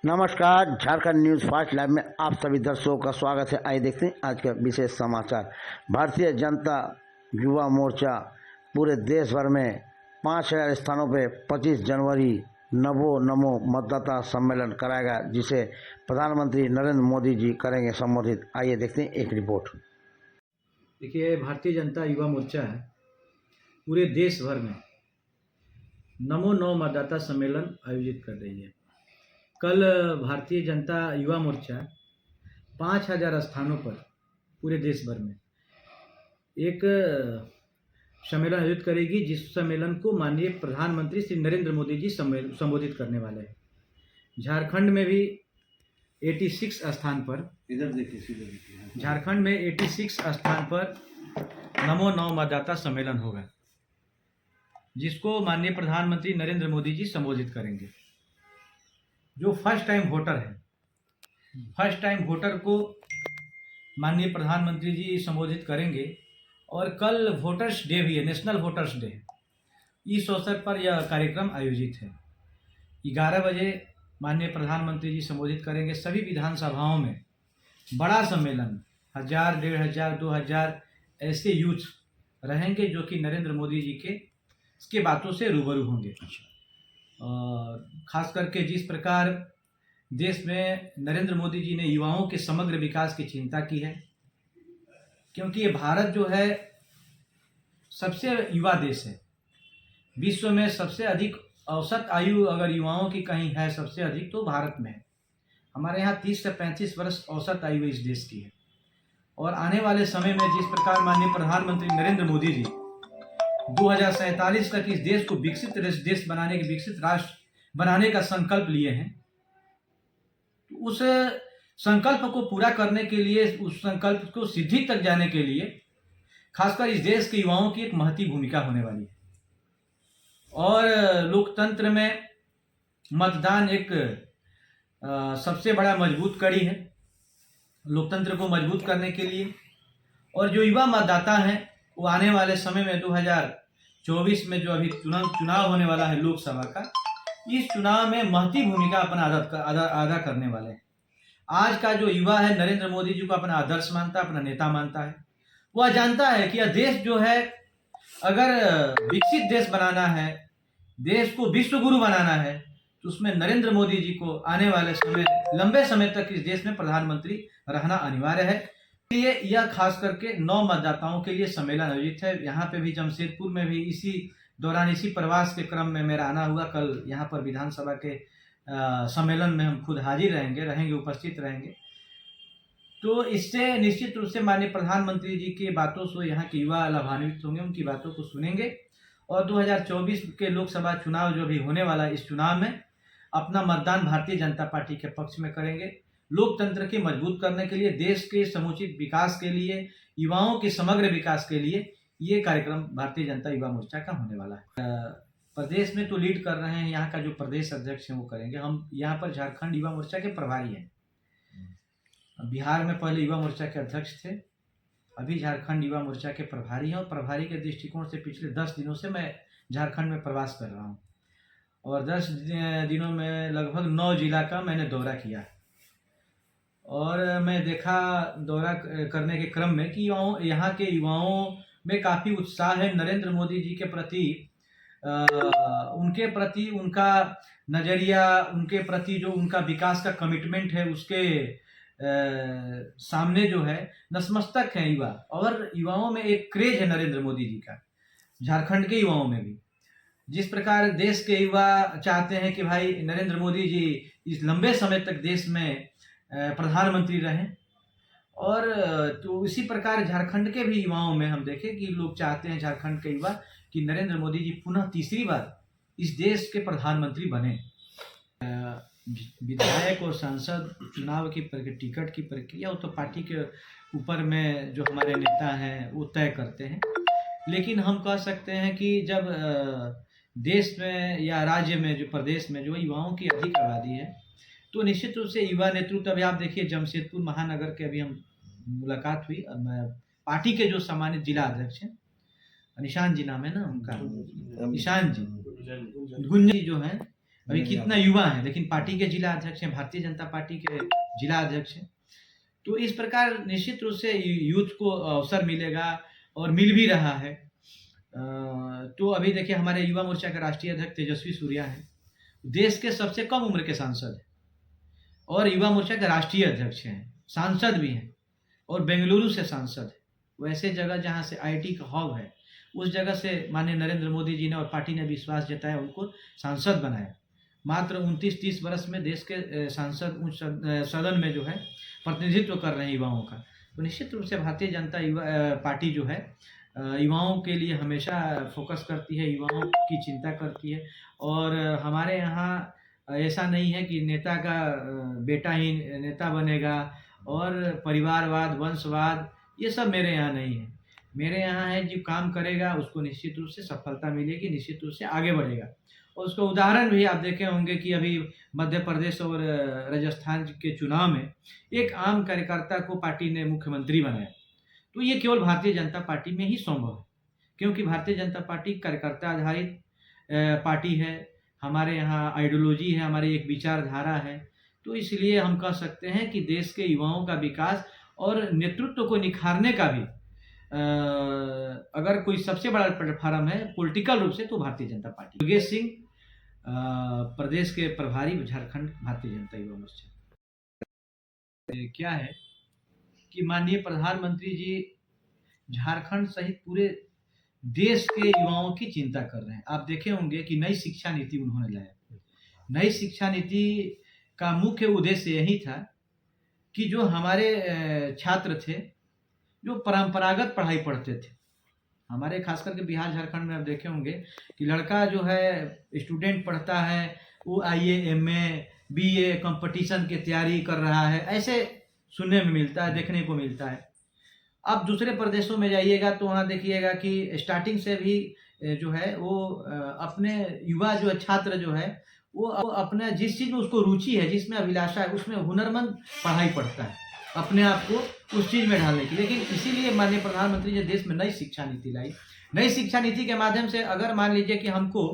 नमस्कार, Jharkhand news fast live में आप सभी दर्शकों का स्वागत है। आइए देखते हैं आज का विशेष समाचार। भारतीय जनता युवा मोर्चा पूरे देश भर में 5000 स्थानों पर 25 जनवरी नमो मतदाता सम्मेलन कराएगा, जिसे प्रधानमंत्री नरेंद्र मोदी जी करेंगे संबोधित। आइए देखते हैं एक रिपोर्ट। देखिए, भारतीय जनता युवा मोर्चा है पूरे देश भर में नमो मतदाता सम्मेलन आयोजित कर रही है। कल भारतीय जनता युवा मोर्चा 5000 स्थानों पर पूरे देश भर में एक सम्मेलन आयोजित करेगी, जिस सम्मेलन को माननीय प्रधानमंत्री श्री नरेंद्र मोदी जी संबोधित करने वाले हैं। झारखंड में भी 86 स्थान पर, इधर देखिए, झारखंड में 86 स्थान पर नमो मतदाता सम्मेलन होगा, जिसको माननीय प्रधानमंत्री नरेंद्र मोदी जी संबोधित करेंगे। जो फर्स्ट टाइम वोटर है, फर्स्ट टाइम वोटर को माननीय प्रधानमंत्री जी संबोधित करेंगे। और कल वोटर्स डे भी है, नेशनल वोटर्स डे। इस अवसर पर यह कार्यक्रम आयोजित है। 11 बजे माननीय प्रधानमंत्री जी संबोधित करेंगे। सभी विधानसभाओं में बड़ा सम्मेलन, 1000, 1500, 2000 ऐसे यूथ रहेंगे जो कि नरेंद्र मोदी जी के बातों से रूबरू होंगे। और खास करके जिस प्रकार देश में नरेंद्र मोदी जी ने युवाओं के समग्र विकास की चिंता की है, क्योंकि ये भारत जो है सबसे युवा देश है। विश्व में सबसे अधिक औसत आयु अगर युवाओं की कहीं है सबसे अधिक, तो भारत में है। हमारे यहाँ 30 से 35 वर्ष औसत आयु इस देश की है। और आने वाले समय में जिस प्रकार माननीय प्रधानमंत्री नरेंद्र मोदी जी 2047 तक इस देश को विकसित देश बनाने के, विकसित राष्ट्र बनाने का संकल्प लिए हैं, तो उस संकल्प को पूरा करने के लिए, उस संकल्प को सिद्धि तक जाने के लिए खासकर इस देश के युवाओं की एक महत्वपूर्ण भूमिका होने वाली है। और लोकतंत्र में मतदान एक सबसे बड़ा मजबूत कड़ी है लोकतंत्र को मजबूत करने के लिए। और जो युवा मतदाता हैं वो आने वाले समय में 2024 में जो अभी चुनाव होने वाला है लोकसभा का, इस चुनाव में महत्वपूर्ण भूमिका अपना अदा करने वाले हैं। आज का जो युवा है नरेंद्र मोदी जी को अपना आदर्श मानता है, अपना नेता मानता है। वह जानता है कि यह देश जो है, अगर विकसित देश बनाना है, देश को विश्व गुरु बनाना है, तो उसमें नरेंद्र मोदी जी को आने वाले समय, लंबे समय तक इस देश में प्रधानमंत्री रहना अनिवार्य है। इसलिए यह खास करके 9 मतदाताओं के लिए सम्मेलन आयोजित है। यहाँ पे भी जमशेदपुर में भी इसी दौरान, इसी प्रवास के क्रम में मेरा आना हुआ। कल यहाँ पर विधानसभा के सम्मेलन में हम खुद हाजिर रहेंगे, उपस्थित रहेंगे। तो इससे निश्चित रूप से माननीय प्रधानमंत्री जी की बातों से यहाँ के युवा लाभान्वित होंगे, उनकी बातों को सुनेंगे। और 2024 के लोकसभा चुनाव जो भी होने वाला है, इस चुनाव में अपना मतदान भारतीय जनता पार्टी के पक्ष में करेंगे। लोकतंत्र के मजबूत करने के लिए, देश के समुचित विकास के लिए, युवाओं के समग्र विकास के लिए ये कार्यक्रम भारतीय जनता युवा मोर्चा का होने वाला है। प्रदेश में तो लीड कर रहे हैं, यहाँ का जो प्रदेश अध्यक्ष हैं वो करेंगे। हम यहाँ पर झारखंड युवा मोर्चा के प्रभारी हैं। बिहार में पहले युवा मोर्चा के अध्यक्ष थे, अभी झारखंड युवा मोर्चा के प्रभारी हैं। और प्रभारी के दृष्टिकोण से पिछले 10 दिनों से मैं झारखंड में प्रवास कर रहा हूँ। और 10 दिनों में लगभग 9 जिला का मैंने दौरा किया। और मैं देखा दौरा करने के क्रम में कि यहाँ के युवाओं में काफ़ी उत्साह है नरेंद्र मोदी जी के प्रति। उनके प्रति उनका नज़रिया, उनके प्रति जो उनका विकास का कमिटमेंट है, उसके सामने जो है नतमस्तक है युवा। और युवाओं में एक क्रेज है नरेंद्र मोदी जी का, झारखंड के युवाओं में भी। जिस प्रकार देश के युवा चाहते हैं कि भाई नरेंद्र मोदी जी इस लंबे समय तक देश में प्रधानमंत्री रहें, और तो इसी प्रकार झारखंड के भी युवाओं में हम देखें कि लोग चाहते हैं, झारखंड के युवा, कि नरेंद्र मोदी जी पुनः तीसरी बार इस देश के प्रधानमंत्री बने। विधायक और सांसद चुनाव की टिकट की प्रक्रिया वो तो पार्टी के ऊपर में जो हमारे नेता हैं वो तय करते हैं। लेकिन हम कह सकते हैं कि जब देश में या राज्य में, जो प्रदेश में जो युवाओं की अधिक आबादी है, तो निश्चित रूप से युवा नेतृत्व। अभी आप देखिए जमशेदपुर महानगर के अभी हम मुलाकात हुई, पार्टी के जो सामान्य जिला अध्यक्ष हैं, निशान जी नाम है ना उनका, निशान जी गुंजन जी जो हैं, अभी कितना युवा है, लेकिन पार्टी के जिला अध्यक्ष हैं, भारतीय जनता पार्टी के जिला अध्यक्ष हैं। तो इस प्रकार निश्चित रूप से यूथ को अवसर मिलेगा और मिल भी रहा है। तो अभी देखिए हमारे युवा मोर्चा के राष्ट्रीय अध्यक्ष तेजस्वी सूर्या हैं, देश के सबसे कम उम्र के सांसद हैं और युवा मोर्चा के राष्ट्रीय अध्यक्ष हैं, सांसद भी हैं और बेंगलुरु से सांसद है। वैसे जगह जहाँ से आईटी का हब है, उस जगह से माननीय नरेंद्र मोदी जी ने और पार्टी ने विश्वास जताया, उनको सांसद बनाया। मात्र 29-30 वर्ष में देश के सांसद उच्च सदन में जो है प्रतिनिधित्व कर रहे हैं युवाओं का। तो निश्चित रूप से भारतीय जनता पार्टी जो है युवाओं के लिए हमेशा फोकस करती है, युवाओं की चिंता करती है। और हमारे यहाँ ऐसा नहीं है कि नेता का बेटा ही नेता बनेगा और परिवारवाद, वंशवाद, ये सब मेरे यहाँ नहीं है। मेरे यहाँ है जो काम करेगा उसको निश्चित रूप से सफलता मिलेगी, निश्चित रूप से आगे बढ़ेगा। और उसका उदाहरण भी आप देखे होंगे कि अभी मध्य प्रदेश और राजस्थान के चुनाव में एक आम कार्यकर्ता को पार्टी ने मुख्यमंत्री बनाया। तो ये केवल भारतीय जनता पार्टी में ही संभव है, क्योंकि भारतीय जनता पार्टी कार्यकर्ता आधारित पार्टी है। हमारे यहाँ आइडियोलॉजी है, हमारी एक विचारधारा है। तो इसलिए हम कह सकते हैं कि देश के युवाओं का विकास और नेतृत्व को निखारने का भी अगर कोई सबसे बड़ा प्लेटफॉर्म है पॉलिटिकल रूप से, तो भारतीय जनता पार्टी। योगेश सिंह प्रदेश के प्रभारी, झारखंड भारतीय जनता युवा मोर्चा। क्या है कि माननीय प्रधानमंत्री जी झारखंड सहित पूरे देश के युवाओं की चिंता कर रहे हैं। आप देखे होंगे कि नई शिक्षा नीति उन्होंने लाया। नई शिक्षा नीति का मुख्य उद्देश्य यही था कि जो हमारे छात्र थे, जो परंपरागत पढ़ाई पढ़ते थे, हमारे खास करके बिहार झारखंड में आप देखे होंगे कि लड़का जो है स्टूडेंट पढ़ता है, वो IAA, MA, BA कंपटीशन की तैयारी कर रहा है, ऐसे सुनने में मिलता है, देखने को मिलता है। अब दूसरे प्रदेशों में जाइएगा तो वहाँ देखिएगा कि स्टार्टिंग से भी जो है वो अपने युवा जो छात्र जो है वो अपने जिस चीज़ में उसको रुचि है, जिसमें अभिलाषा है, उसमें हुनरमंद पढ़ाई पढ़ता है, अपने आप को उस चीज़ में ढालने की। लेकिन इसीलिए माननीय प्रधानमंत्री जी देश में नई शिक्षा नीति लाई। नई शिक्षा नीति के माध्यम से अगर मान लीजिए कि हमको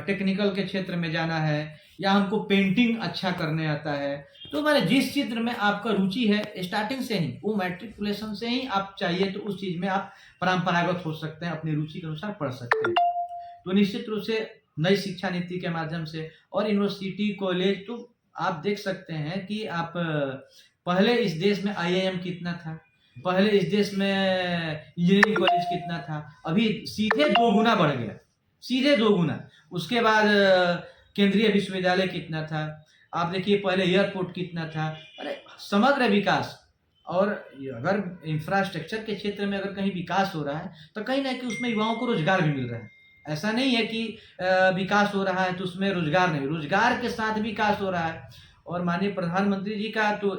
टेक्निकल के क्षेत्र में जाना है या हमको पेंटिंग अच्छा करने आता है, तो मैंने जिस चित्र में आपका रुचि है स्टार्टिंग से ही, वो मैट्रिकुलेशन से ही आप चाहिए तो उस चीज़ में आप परंपरागत हो सकते हैं, अपनी रुचि के अनुसार पढ़ सकते हैं। तो निश्चित रूप से नई शिक्षा नीति के माध्यम से और यूनिवर्सिटी, कॉलेज, तो आप देख सकते हैं कि आप पहले इस देश में IIM कितना था, पहले इस देश में इंजीनियरिंग कॉलेज कितना था, अभी सीधे 2 गुना बढ़ गया, सीधे 2 गुना। उसके बाद केंद्रीय विश्वविद्यालय कितना था, आप देखिए पहले एयरपोर्ट कितना था। अरे समग्र विकास। और अगर इंफ्रास्ट्रक्चर के क्षेत्र में अगर कहीं विकास हो रहा है तो कहीं ना कहीं उसमें युवाओं को रोजगार भी मिल रहा है। ऐसा नहीं है कि विकास हो रहा है तो उसमें रोजगार नहीं, रोजगार के साथ विकास हो रहा है। और माननीय प्रधानमंत्री जी का तो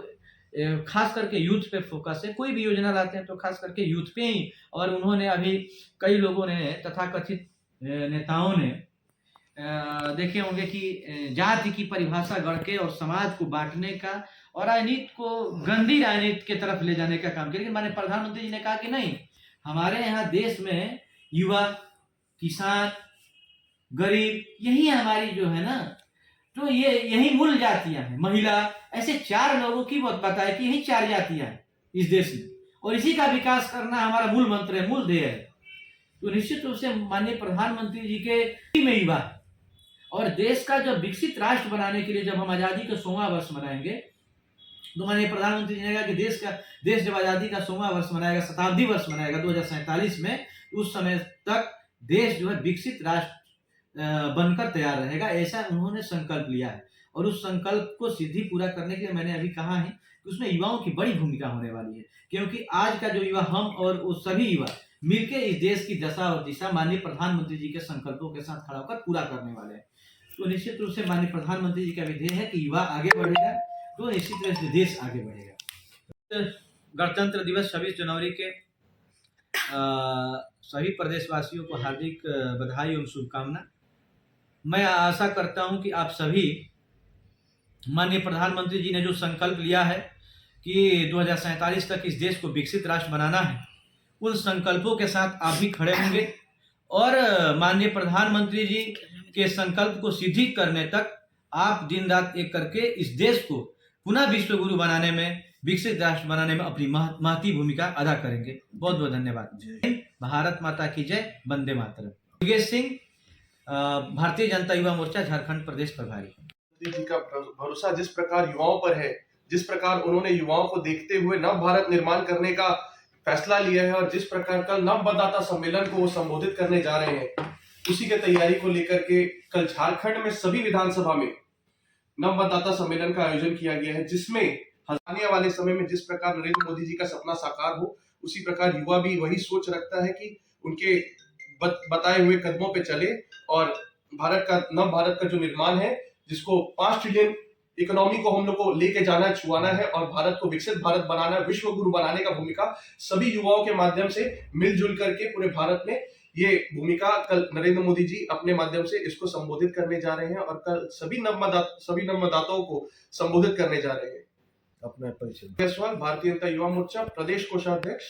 खास करके यूथ पे फोकस है। कोई भी योजना लाते हैं तो खास करके यूथ पे ही। और उन्होंने अभी कई लोगों ने, तथाकथित नेताओं ने देखे होंगे कि जाति की परिभाषा गढ़ के और समाज को बांटने का और राजनीति को गंदी राजनीति की तरफ ले जाने का काम किया। लेकिन माननीय प्रधानमंत्री जी ने कहा कि नहीं, हमारे यहाँ देश में युवा, किसान, गरीब, यही हमारी जो है ना, तो ये यही मूल जातियां हैं, महिला, ऐसे 4 लोगों की बहुत पता है कि यही 4 जातियां हैं इस देश में और इसी का विकास करना हमारा मूल मंत्र है, मूल ध्येय है। तो निश्चित रूप से माननीय प्रधानमंत्री जी के में युवा और देश का जब विकसित राष्ट्र बनाने के लिए जब हम आजादी का 100वां वर्ष मनाएंगे, तो माननीय प्रधानमंत्री जी ने कहा कि देश जब आजादी का 100वां वर्ष मनाएगा, शताब्दी वर्ष मनाएगा 2047 में, उस समय तक देश जो है विकसित राष्ट्र बनकर तैयार रहेगा, ऐसा उन्होंने संकल्प लिया है। और उस संकल्प को सिद्धि पूरा करने के लिए मैंने अभी कहा है कि उसमें युवाओं की बड़ी भूमिका होने वाली है, क्योंकि आज का जो युवा, हम और वो सभी युवा मिलकर इस देश की दशा और दिशा माननीय प्रधानमंत्री जी के संकल्पों के साथ खड़ा होकर पूरा करने वाले हैं। तो निश्चित रूप से माननीय प्रधानमंत्री जी का विधेय है कि युवा आगे बढ़ेगा तो निश्चित रूप से देश आगे बढ़ेगा। गणतंत्र दिवस 26 जनवरी के सभी प्रदेशवासियों को हार्दिक बधाई और शुभकामना। मैं आशा करता हूं कि आप सभी, माननीय प्रधानमंत्री जी ने जो संकल्प लिया है कि 2047 तक इस देश को विकसित राष्ट्र बनाना है, उन संकल्पों के साथ आप भी खड़े होंगे और माननीय प्रधानमंत्री जी के संकल्प को सिद्धि करने तक आप दिन रात एक करके इस देश को पुनः विश्व गुरु बनाने में, विकसित राष्ट्र बनाने में अपनी महती भूमिका अदा करेंगे। बहुत बहुत धन्यवाद। भारत माता की जय। वंदे मातरम। योगेश सिंह, भारतीय जनता युवा मोर्चा झारखंड प्रदेश प्रभारी। मोदी जी का भरोसा जिस प्रकार युवाओं पर है, जिस प्रकार उन्होंने युवाओं को देखते हुए नव भारत निर्माण करने का फैसला लिया है और जिस प्रकार कल नव मतदाता सम्मेलन को वो संबोधित करने जा रहे हैं, उसी के तैयारी को लेकर के कल झारखंड में सभी विधानसभा में नव मतदाता सम्मेलन का आयोजन किया गया है, जिसमें आने वाले समय में जिस प्रकार नरेंद्र मोदी जी का सपना साकार हो, उसी प्रकार युवा भी वही सोच रखता है कि उनके बताए हुए कदमों पे चले और नव भारत का जो निर्माण है, जिसको 5 ट्रिलियन इकोनॉमी को हम लोग को लेके जाना है, छुआना है और भारत को विकसित भारत बनाना है, विश्व गुरु बनाने का भूमिका सभी युवाओं के माध्यम से मिलजुल करके पूरे भारत में ये भूमिका कल नरेंद्र मोदी जी अपने माध्यम से इसको संबोधित करने जा रहे हैं और कल सभी नवमतदाताओं को संबोधित करने जा रहे हैं। अपना परिचय। जायसवाल, भारतीय जनता युवा मोर्चा प्रदेश कोषाध्यक्ष।